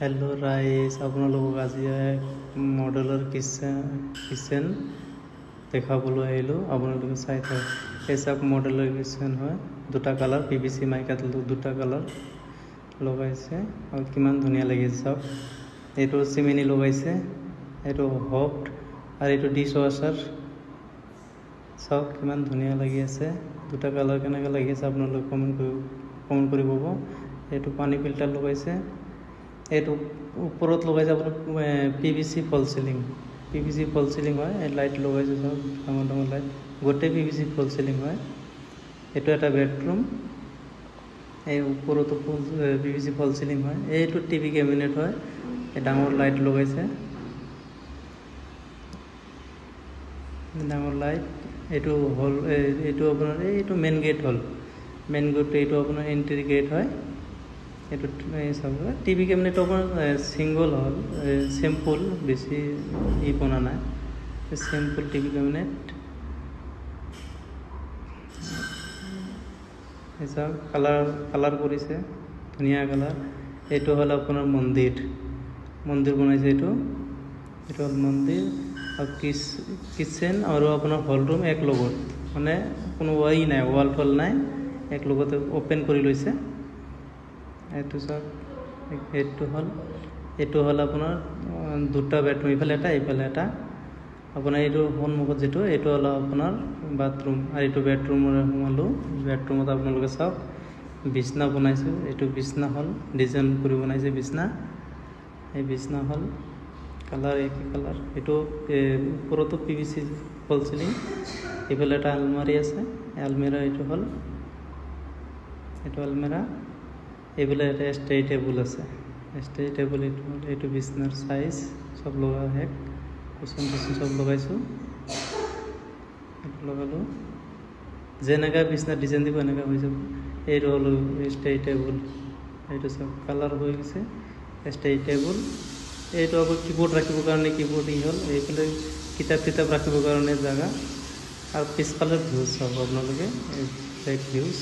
Hello rice আপোনালোকক আজি মডেলৰ কিচেন দেখাবলৈ আহিলোঁ। আপোনালোকে চাই থাকক। এই সব মডেলৰ কিচেন হয়, দুটা কালাৰ পিভিসি মাইকাত দুটা কালাৰ লগাইছে আৰু কিমান ধুনীয়া লাগিছে। সব এইটো চিমিনি লগাইছে, এইটো হফট আৰু এইটো ডিশ ৱাশ্বাৰ। সব কিমান ধুনীয়া লাগি আছে। দুটা কালাৰ কেনেকৈ লাগি আছে আপোনালোকে কমেণ্ট কৰি ক'ব। এইটো পানী ফিল্টাৰ লগাইছে, এইটো ওপৰত লগাইছে আপোনাৰ পিভিসি ফল চিলিং হয়। এই লাইট লগাইছে, সব ডাঙৰ ডাঙৰ লাইট, গোটেই পিভিসি ফল চিলিং হয়। এইটো এটা বেডৰুম, এই ওপৰতো পিভিসি ফল চিলিং হয়। এইটো টিভি কেবিনেট হয়, এই ডাঙৰ লাইট লগাইছে, ডাঙৰ লাইট। এইটো হল, এইটো আপোনাৰ এইটো মেইন গেট হ'ল। মেইন গেট এইটো আপোনাৰ এন্ট্ৰি গেট হয়। এইটো চাব টিভি কেবিনেট আপোনাৰ ছিংগল হ'ল, চিম্পল, বেছি বনা নাই, চিম্পল টিভি কেবিনেট। এইসব কালাৰ কৰিছে, ধুনীয়া কালাৰ। এইটো হ'ল আপোনাৰ মন্দিৰ বনাইছে। এইটো হ'ল মন্দিৰ আৰু কিচেন আৰু আপোনাৰ হল ৰুম এক লগত, মানে কোনো নাই, ৱাল থল নাই, এক লগতে অপেন কৰি লৈছে। এইটো সব এইটো হ'ল আপোনাৰ দুটা বেডৰুম, ইফালে এটা আপোনাৰ। এইটো সন্মুখত যিটো এইটো হ'ল আপোনাৰ বাথৰুম আৰু এইটো বেডৰুমৰ সোমালোঁ। বেডৰুমত আপোনালোকে চাওক বিছনা বনাইছোঁ। এইটো বিছনা হ'ল, ডিজাইন কৰি বনাইছে বিছনা। এই বিছনা হ'ল কালাৰ একে কালাৰ। এইটো ওপৰতো পিভিসি ফল চিলিং। এইফালে এটা আলমাৰি আছে, আলমিৰা। এইটো হ'ল এইটো আলমিৰা। এইফালে এটা ষ্টাডি টেবুল আছে, ষ্টাডি টেবুল। এইটো বিছনাৰ সাইজ সব লগা শেষ, কুচন সব লগাইছোঁ। এইটো লগালোঁ, যেনেকা বিছনাৰ ডিজাইন দিব এনেকা হৈ যাব। এইটো হ'ল ষ্টাডি টেবুল। এইটো সব কালাৰ হৈ গৈছে ষ্টাডি টেবুল। এইটো আকৌ কিবোৰ্ড ৰাখিবৰ কাৰণে কিবোৰ্ড হ'ল। এইফালে কিতাপ ৰাখিবৰ কাৰণে জেগা। আৰু পিছফালে ভিউজ চাব আপোনালোকে, ভিউজ।